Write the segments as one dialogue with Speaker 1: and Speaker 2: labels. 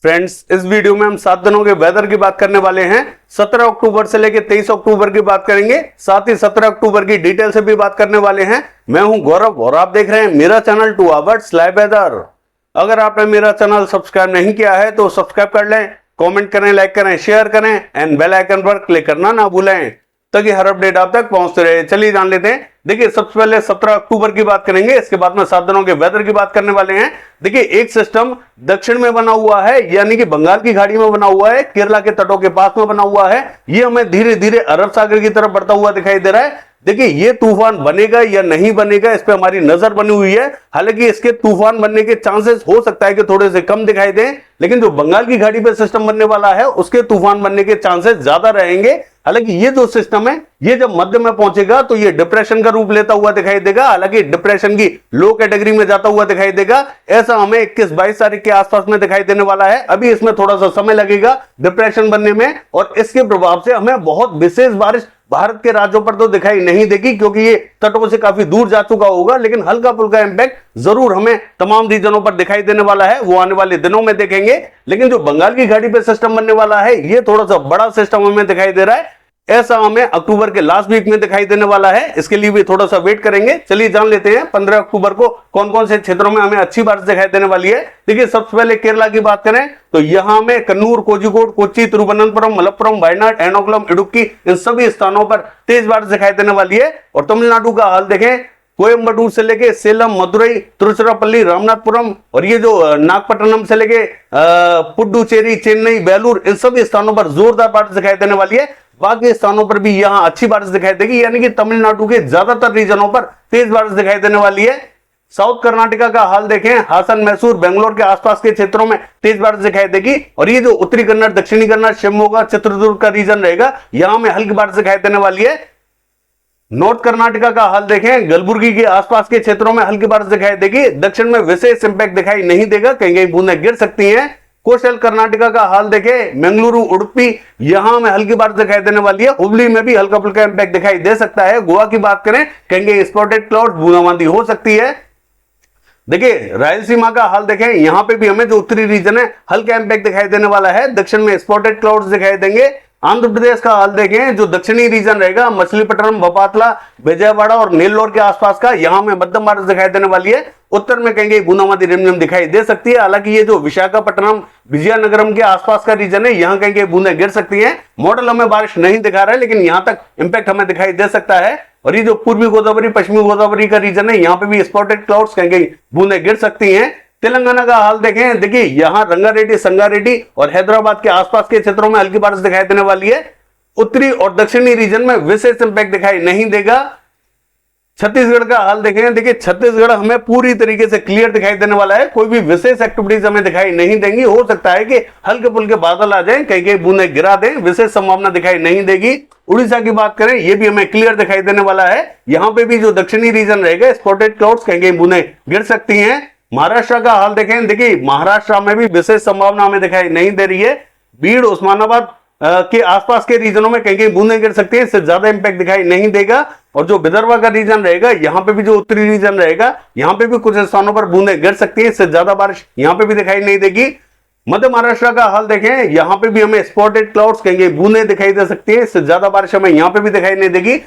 Speaker 1: Friends, इस video में हम 7 दिनों के वेदर की बात करने वाले हैं। 17 अक्टूबर से लेकर 23 अक्टूबर की बात करेंगे, साथ ही 17 अक्टूबर की डिटेल से भी बात करने वाले हैं। मैं हूं गौरव और आप देख रहे हैं मेरा चैनल 2 आवर्स लाइव वेदर। अगर आपने मेरा चैनल सब्सक्राइब नहीं किया है तो सब्सक्राइब कर लें, कमेंट करें, लाइक करें, शेयर करें एंड बेल आइकन पर क्लिक करना ना भूलें ताकि हर अपडेट आप तक पहुंचते रहे। चलिए जान लेते हैं। देखिए, सबसे पहले 17 अक्टूबर की बात करेंगे, इसके बाद में 7 दिनों के वेदर की बात करने वाले हैं। देखिए, एक सिस्टम दक्षिण में बना हुआ है, यानी कि बंगाल की खाड़ी में बना हुआ है, केरला के तटों के पास में बना हुआ है। ये हमें धीरे धीरे अरब सागर की तरफ बढ़ता हुआ दिखाई दे रहा है। देखिए, ये तूफान बनेगा या नहीं बनेगा, इस पे हमारी नजर बनी हुई है। हालांकि इसके तूफान बनने के चांसेस हो सकता है कि थोड़े से कम दिखाई दें, लेकिन जो बंगाल की खाड़ी पे सिस्टम बनने वाला है उसके तूफान बनने के चांसेस ज्यादा रहेंगे। हालांकि ये जो सिस्टम है, ये जब मध्य में पहुंचेगा तो ये डिप्रेशन का रूप लेता हुआ दिखाई देगा। हालांकि डिप्रेशन की लो कैटेगरी में जाता हुआ दिखाई देगा। ऐसा हमें 21-22 तारीख के आसपास में दिखाई देने वाला है। अभी इसमें थोड़ा सा समय लगेगा डिप्रेशन बनने में, और इसके प्रभाव से हमें बहुत विशेष बारिश भारत के राज्यों पर तो दिखाई नहीं देगी, क्योंकि ये तटों से काफी दूर जा चुका होगा। लेकिन हल्का फुल्का इंपैक्ट जरूर हमें तमाम रीजनों पर दिखाई देने वाला है, वो आने वाले दिनों में देखेंगे। लेकिन जो बंगाल की खाड़ी पे सिस्टम बनने वाला है, ये थोड़ा सा बड़ा सिस्टम हमें दिखाई दे रहा है। ऐसा हमें अक्टूबर के लास्ट वीक में दिखाई देने वाला है। इसके लिए भी थोड़ा सा वेट करेंगे। चलिए जान लेते हैं 15 अक्टूबर को कौन कौन से क्षेत्रों में हमें अच्छी बारिश दिखाई देने वाली है। देखिए, सबसे पहले केरला की बात करें तो यहां में कन्नूर, कोझिकोड, कोच्चि, तिरुवनंतपुरम, मलप्पुरम, वायनाड, एर्नाकुलम, इडुक्की, इन सभी स्थानों पर तेज बारिश दिखाई देने वाली है। और तमिलनाडु का हाल देखें, कोयम्बटूर से लेके सेलम, मदुरई, तिरुचिरापल्ली, रामनाथपुरम और ये जो नागपट्टनम से लेके पुडुचेरी, चेन्नई, बेलूर, इन सभी स्थानों पर जोरदार बारिश दिखाई देने वाली है। बाकी स्थानों पर भी यहां अच्छी बारिश दिखाई देगी, यानी कि तमिलनाडु के ज्यादातर रीजनों पर तेज बारिश दिखाई देने वाली है। साउथ कर्नाटका का हाल देखें, हासन, मैसूर, बेंगलोर के आसपास के क्षेत्रों में तेज बारिश दिखाई देगी। और ये जो उत्तरी कन्नड़, दक्षिणी कन्नड़, शिवमोगा, चित्रदुर्ग का रीजन रहेगा, यहां में हल्की बारिश दिखाई देने वाली है। नॉर्थ कर्नाटका का हाल देखें, कलबुर्गी के आसपास के क्षेत्रों में हल्की बारिश दिखाई देगी। दक्षिण में विशेष इंपैक्ट दिखाई नहीं देगा, कहीं कहीं बूंदें गिर सकती हैं। कोस्टल कर्नाटका का हाल देखें, मंगलुरु, उडुपी, यहां में हल्की बारिश दिखाई देने वाली है। हुबली में भी हल्का फुल्का इंपैक्ट दिखाई दे सकता है। गोवा की बात करें, कहीं स्पॉटेड क्लाउड, बूंदाबांदी हो सकती है। देखिए, रायलसीमा का हाल देखें, यहां पे भी हमें जो उत्तरी रीजन है हल्का इंपैक्ट दिखाई देने वाला है। दक्षिण में स्पॉटेड क्लाउड्स दिखाई देंगे। आंध्र प्रदेश का हाल देखें, जो दक्षिणी रीजन रहेगा, मछलीपट्टनम, बपातला, विजयवाड़ा और नेल्लोर के आसपास का, यहां में मध्यम बारिश दिखाई देने वाली है। उत्तर में कहीं बूंदाबांदी रिमझिम दिखाई दे सकती है। हालांकि ये जो विशाखापट्टनम, विजयनगरम के आसपास का रीजन है, यहां कहीं बूंदें गिर सकती हैं। मॉडल हमें बारिश नहीं दिखा रहा है, लेकिन यहां तक इंपैक्ट हमें दिखाई दे सकता है। और ये जो पूर्वी गोदावरी, पश्चिमी गोदावरी का रीजन है, यहां पे भी स्पॉटेड क्लाउड्स कहीं बूंदें गिर सकती हैं। तेलंगाना का हाल देखें, देखिए यहां रंगारेड्डी, संगारेड्डी और हैदराबाद के आसपास के क्षेत्रों में हल्की बारिश दिखाई देने वाली है। उत्तरी और दक्षिणी रीजन में विशेष इंपैक्ट दिखाई नहीं देगा। छत्तीसगढ़ का हाल देखें, देखिए छत्तीसगढ़ हमें पूरी तरीके से क्लियर दिखाई देने वाला है। कोई भी विशेष एक्टिविटीज हमें दिखाई नहीं देंगी। हो सकता है कि हल्के फुल्के बादल आ जाएं, कहीं कहीं बूंदें गिरा दें, विशेष संभावना दिखाई नहीं देगी। उड़ीसा की बात करें, यह भी हमें क्लियर दिखाई देने वाला है। यहां पे भी जो दक्षिणी रीजन रहेगा, स्पॉटेड क्लाउड्स कहीं कहीं बूंदें गिर सकती हैं। महाराष्ट्र का हाल देखें, देखिए महाराष्ट्र में भी विशेष संभावना हमें दिखाई नहीं दे रही है। भीड़, उस्मानाबाद के आसपास के रीजनों में कहीं कहीं बूंदें गिर सकती है, इससे ज्यादा इंपैक्ट दिखाई नहीं देगा। और जो विदर्भ का रीजन रहेगा, यहां पे भी जो उत्तरी रीजन रहेगा, यहां पे भी कुछ स्थानों पर बूंदें गिर सकती है, इससे ज्यादा बारिश यहां पे भी दिखाई नहीं देगी। मध्य महाराष्ट्र का हाल देखें, यहां पे भी हमें स्पॉटेड क्लाउड्स कहीं बूंदें दिखाई दे सकती है, इससे ज्यादा बारिश हमें यहां पे भी दिखाई नहीं देगी।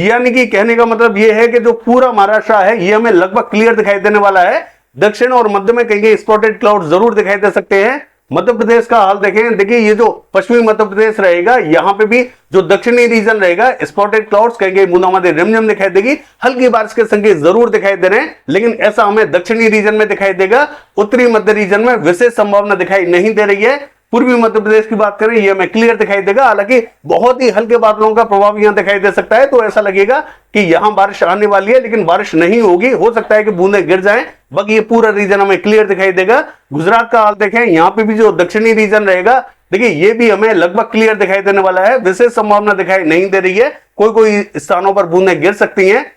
Speaker 1: यानी कि कहने का मतलब यह है कि जो पूरा महाराष्ट्र है, यह हमें लगभग क्लियर दिखाई देने वाला है। दक्षिण और मध्य में कहीं स्पॉटेड क्लाउड जरूर दिखाई दे सकते हैं। मध्य प्रदेश का हाल देखें, देखिए ये जो पश्चिमी मध्य प्रदेश रहेगा, यहां पे भी जो दक्षिणी रीजन रहेगा, स्पॉटेड क्लाउड्स कहीं बूंदाबांदी रिमझिम दिखाई देगी। हल्की बारिश के संकेत जरूर दिखाई दे रहे हैं, लेकिन ऐसा हमें दक्षिणी रीजन में दिखाई देगा। उत्तरी मध्य रीजन में विशेष संभावना दिखाई नहीं दे रही है। पूर्वी मध्य प्रदेश की बात करें, यह हमें क्लियर दिखाई देगा। हालांकि बहुत ही हल्के बादलों का प्रभाव यहां दिखाई दे सकता है, तो ऐसा लगेगा कि यहां बारिश आने वाली है, लेकिन बारिश नहीं होगी। हो सकता है कि बूंदें गिर जाएं, बाकी ये पूरा रीजन हमें क्लियर दिखाई देगा। गुजरात का हाल देखें, यहां पे भी जो दक्षिणी रीजन रहेगा, देखिए ये भी हमें लगभग क्लियर दिखाई देने वाला है। विशेष संभावना दिखाई नहीं दे रही है, कोई कोई स्थानों पर बूंदें गिर सकती हैं।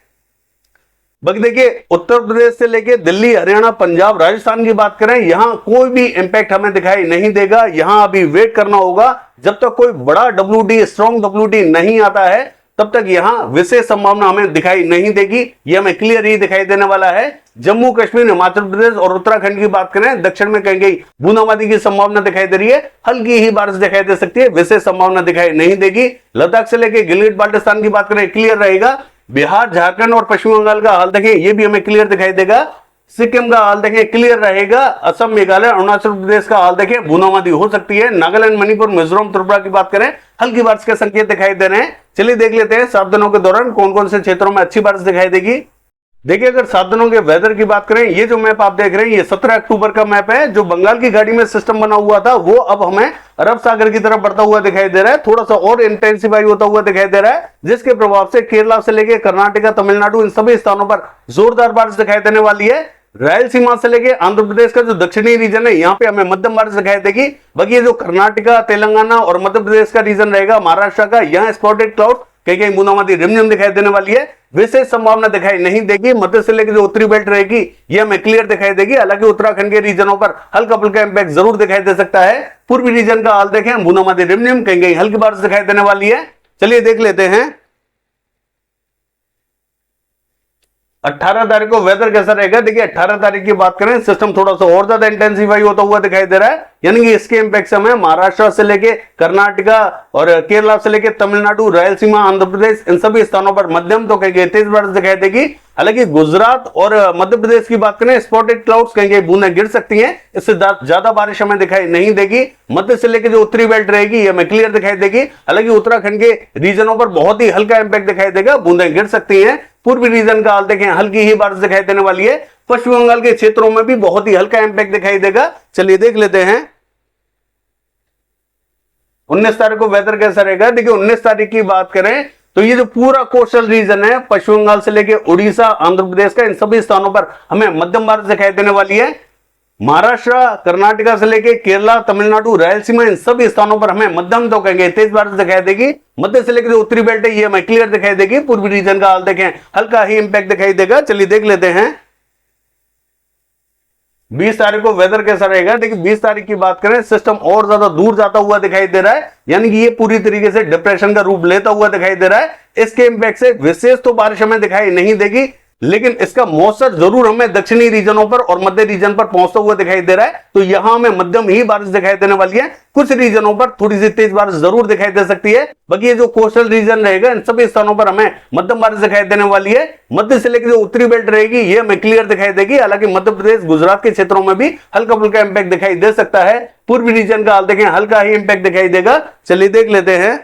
Speaker 1: बाकी देखिए, उत्तर प्रदेश से लेके दिल्ली, हरियाणा, पंजाब, राजस्थान की बात करें, यहां कोई भी इंपैक्ट हमें दिखाई नहीं देगा। यहां अभी वेट करना होगा जब तक कोई बड़ा WD, स्ट्रॉन्ग WD नहीं आता है, तब तक यहाँ विशेष संभावना हमें दिखाई नहीं देगी, ये हमें क्लियर ही दिखाई देने वाला है। जम्मू कश्मीर, हिमाचल प्रदेश और उत्तराखंड की बात करें, दक्षिण में कहीं कहीं बूंदाबांदी की संभावना दिखाई दे रही है, हल्की ही बारिश दिखाई दे सकती है, विशेष संभावना दिखाई नहीं देगी। लद्दाख से लेकर गिलगित बाल्टिस्तान की बात करें, क्लियर रहेगा। बिहार, झारखंड और पश्चिम बंगाल का हाल देखें, ये भी हमें क्लियर दिखाई देगा। सिक्किम का हाल देखें, क्लियर रहेगा। असम, मेघालय, अरुणाचल प्रदेश का हाल देखें, बूंदाबांदी हो सकती है। नागालैंड, मणिपुर, मिजोरम, त्रिपुरा की बात करें, हल्की बारिश के संकेत दिखाई दे रहे हैं। चलिए देख लेते हैं 7 दिनों के दौरान कौन कौन से क्षेत्रों में अच्छी बारिश दिखाई देगी। देखिए, अगर 7 दिनों के वेदर की बात करें, ये जो मैप आप देख रहे हैं, ये 17 अक्टूबर का मैप है। जो बंगाल की खाड़ी में सिस्टम बना हुआ था, वो अब हमें अरब सागर की तरफ बढ़ता हुआ दिखाई दे रहा है, थोड़ा सा और इंटेंसिफाई होता हुआ दिखाई दे रहा है, जिसके प्रभाव से केरला से लेकर कर्नाटक, तमिलनाडु, इन सभी स्थानों पर जोरदार बारिश दिखाई देने वाली है। रायलसीमा से लेके आंध्र प्रदेश का जो दक्षिणी रीजन है, यहाँ पे हमें मध्यम बारिश दिखाई देगी। बाकी ये जो कर्नाटका, तेलंगाना और मध्य प्रदेश का रीजन रहेगा, महाराष्ट्र का, यहाँ स्पॉटेड क्लाउड, कहीं कहीं बूंदाबांदी रिमझिम दिखाई देने वाली है, विशेष संभावना दिखाई नहीं देगी। मध्य से लेकर जो उत्तरी बेल्ट रहेगी, ये हमें क्लियर दिखाई देगी। हालांकि उत्तराखंड के रीजनों पर हल्का फुल्का इंपैक्ट जरूर दिखाई दे सकता है। पूर्वी रीजन का हाल देखें, बूंदाबांदी रिमझिम, कहीं कहीं हल्की बारिश दिखाई देने वाली है। चलिए देख लेते हैं 18 तारीख को वेदर कैसा रहेगा। देखिए 18 तारीख की बात करें, सिस्टम थोड़ा सा और ज्यादा इंटेंसिफाई होता हुआ दिखाई दे रहा है, यानी कि इसके इंपैक्ट से हमें महाराष्ट्र से लेके कर्नाटका और केरला से लेके तमिलनाडु, रायलसीमा, आंध्र प्रदेश, इन सभी स्थानों पर मध्यम तो कहीं तेज बारिश दिखाई देगी। हालांकि गुजरात और मध्य प्रदेश की बात करें, स्पॉटेड क्लाउड्स कहीं बूंदें गिर सकती हैं, इससे ज्यादा बारिश हमें दिखाई नहीं देगी। मध्य से लेकर जो उत्तरी बेल्ट रहेगी, ये हमें क्लियर दिखाई देगी। हालांकि उत्तराखंड के रीजनों पर बहुत ही हल्का इंपैक्ट दिखाई देगा, बूंदें गिर सकती हैं। पूर्वी रीजन का हाल देखें, हल्की ही बारिश दिखाई देने वाली है। पश्चिम बंगाल के क्षेत्रों में भी बहुत ही हल्का इंपैक्ट दिखाई देगा। चलिए देख लेते हैं 19 तारीख को वेदर कैसा रहेगा। देखिए 19 तारीख की बात करें तो ये जो पूरा कोस्टल रीजन है, पश्चिम बंगाल से लेकर उड़ीसा, आंध्र प्रदेश का, इन सभी स्थानों पर हमें मध्यम बारिश दिखाई देने वाली है। महाराष्ट्र, कर्नाटका से लेकर केरला, तमिलनाडु, रायलसीमा, इन सभी स्थानों पर हमें मध्यम तो कहेंगे तेज बारिश दिखाई देगी। मध्य से लेकर जो उत्तरी बेल्ट है, ये हमें क्लियर दिखाई देगी। पूर्वी रीजन का हाल देखें, हल्का ही इंपैक्ट दिखाई देगा। चलिए देख लेते हैं 20 तारीख को वेदर कैसा रहेगा। देखिए 20 तारीख की बात करें, सिस्टम और ज्यादा दूर जाता हुआ दिखाई दे रहा है, यानी कि ये पूरी तरीके से डिप्रेशन का रूप लेता हुआ दिखाई दे रहा है। इसके इंपैक्ट से विशेष तो बारिश हमें दिखाई नहीं देगी, लेकिन इसका मौसर जरूर हमें दक्षिणी रीजनों पर और मध्य रीजन पर पहुंचता हुआ दिखाई दे रहा है। तो यहां हमें मध्यम ही बारिश दिखाई देने वाली है। कुछ रीजनों पर थोड़ी सी तेज बारिश जरूर दिखाई दे सकती है। बाकी ये जो कोस्टल रीजन रहेगा, इन सभी स्थानों पर हमें मध्यम बारिश दिखाई देने वाली है। मध्य से लेकर जो उत्तरी बेल्ट रहेगी, ये हमें क्लियर दिखाई देगी। हालांकि मध्य प्रदेश, गुजरात के क्षेत्रों में भी हल्का फुल्का इंपैक्ट दिखाई दे सकता है। पूर्वी रीजन का हाल देखें, हल्का ही इंपैक्ट दिखाई देगा। चलिए देख लेते हैं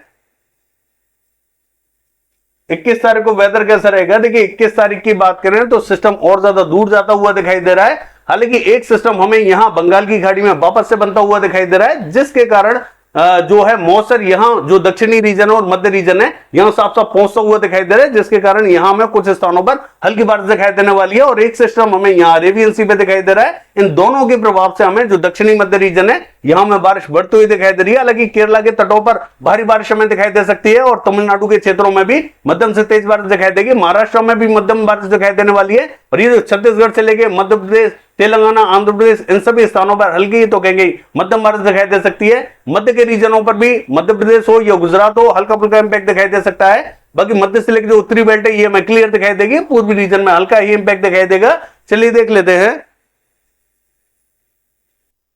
Speaker 1: 21 तारीख को वेदर कैसा रहेगा। देखिए 21 तारीख की बात करें तो सिस्टम और ज्यादा दूर जाता हुआ दिखाई दे रहा है। हालांकि एक सिस्टम हमें यहां बंगाल की खाड़ी में वापस से बनता हुआ दिखाई दे रहा है, जिसके कारण जो है मौसर यहां जो दक्षिणी रीजन है और मध्य रीजन है, यहां साफ साफ पहुंचता हुआ दिखाई दे रहा है, जिसके कारण यहां हमें कुछ स्थानों पर हल्की बारिश दिखाई देने वाली है। और एक सिस्टम हमें यहां अरेबियन सी पे दिखाई दे रहा है। इन दोनों के प्रभाव से हमें जो दक्षिणी मध्य रीजन है, यहां में बारिश बढ़ती हुई दिखाई दे रही है। हालांकि केरला के तटों पर भारी बारिश हमें दिखाई दे सकती है और तमिलनाडु के क्षेत्रों में भी मध्यम से तेज बारिश दिखाई देगी। महाराष्ट्र में भी मध्यम बारिश दिखाई देने वाली है। और ये जो छत्तीसगढ़ से लेकर मध्य प्रदेश, तेलंगाना, आंध्र प्रदेश, इन सभी स्थानों पर हल्की तो कहेंगे मध्यम बारिश दिखाई दे सकती है। मध्य के रीजनों पर भी, मध्य प्रदेश हो या गुजरात हो, हल्का फुल्का इंपैक्ट दिखाई दे सकता है। बाकी मध्य से लेकर जो उत्तरी बेल्ट है, ये हमें क्लियर दिखाई देगी। पूर्वी रीजन में हल्का ही इंपैक्ट दिखाई देगा। चलिए देख लेते हैं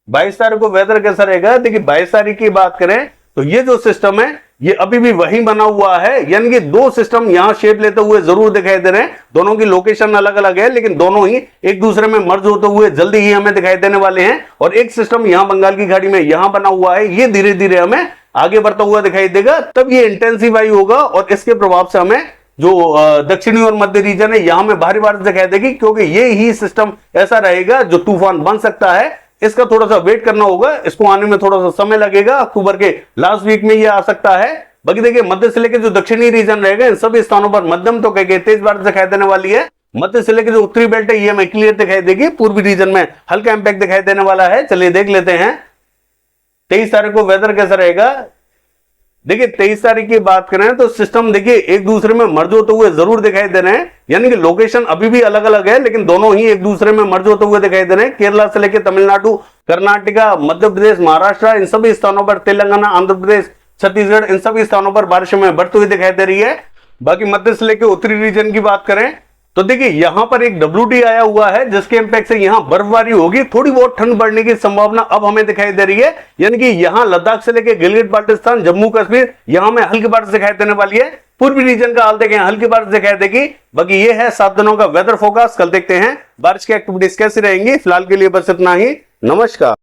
Speaker 1: 22 तारीख को वेदर कैसा रहेगा। देखिए 22 तारीख की बात करें तो ये जो सिस्टम है, ये अभी भी वही बना हुआ है, यानी कि दो सिस्टम यहां शेप लेते हुए जरूर दिखाई दे रहे हैं। दोनों की लोकेशन अलग अलग है, लेकिन दोनों ही एक दूसरे में मर्ज होते हुए जल्दी ही हमें दिखाई देने वाले हैं। और एक सिस्टम यहां बंगाल की खाड़ी में यहां बना हुआ है, ये धीरे धीरे हमें आगे बढ़ता हुआ दिखाई देगा। तब ये इंटेंसिफाई होगा और इसके प्रभाव से हमें जो दक्षिणी और मध्य रीजन है, यहां में भारी बारिश दिखाई देगी, क्योंकि ये ही सिस्टम ऐसा रहेगा जो तूफान बन सकता है। इसका थोड़ा सा वेट करना होगा, इसको आने में थोड़ा सा समय लगेगा। अक्टूबर के लास्ट वीक में ये आ सकता है। बाकी देखिए मध्य से लेकर जो दक्षिणी रीजन रहेगा, इन सभी स्थानों पर मध्यम तो कहेंगे तेज बारिश दिखाई देने वाली है। मध्य से लेकर जो उत्तरी बेल्ट है, ये हमें क्लियर दिखाई देगी। पूर्वी रीजन में हल्का इंपैक्ट दिखाई देने वाला है। चलिए देख लेते हैं 23 तारीख को वेदर कैसा रहेगा। देखिए 23 तारीख की बात करें तो सिस्टम देखिए एक दूसरे में मर्ज होते हुए जरूर दिखाई दे रहे हैं, यानी कि लोकेशन अभी भी अलग अलग है, लेकिन दोनों ही एक दूसरे में मर्ज होते हुए दिखाई दे रहे हैं। केरला से लेकर तमिलनाडु, कर्नाटका, मध्य प्रदेश, महाराष्ट्र, इन सभी स्थानों पर, तेलंगाना, आंध्र प्रदेश, छत्तीसगढ़, इन सभी स्थानों पर बारिश में बढ़ती हुई दिखाई दे रही है। बाकी मध्य से लेकर उत्तरी रीजन की बात करें तो देखिए यहां पर एक WD आया हुआ है, जिसके इंपैक्ट से यहां बर्फबारी होगी, थोड़ी बहुत ठंड बढ़ने की संभावना अब हमें दिखाई दे रही है। यानी कि यहां लद्दाख से लेकर गिलगित बाल्टिस्तान, जम्मू कश्मीर, यहां में हल्की बारिश दिखाई देने वाली है। पूर्वी रीजन का हाल देखें, हल्की बारिश दिखाई देगी। बाकी ये है 7 दिनों का वेदर फोरकास्ट। कल देखते हैं बारिश की एक्टिविटीज कैसी रहेंगी। फिलहाल के लिए बस इतना ही। नमस्कार।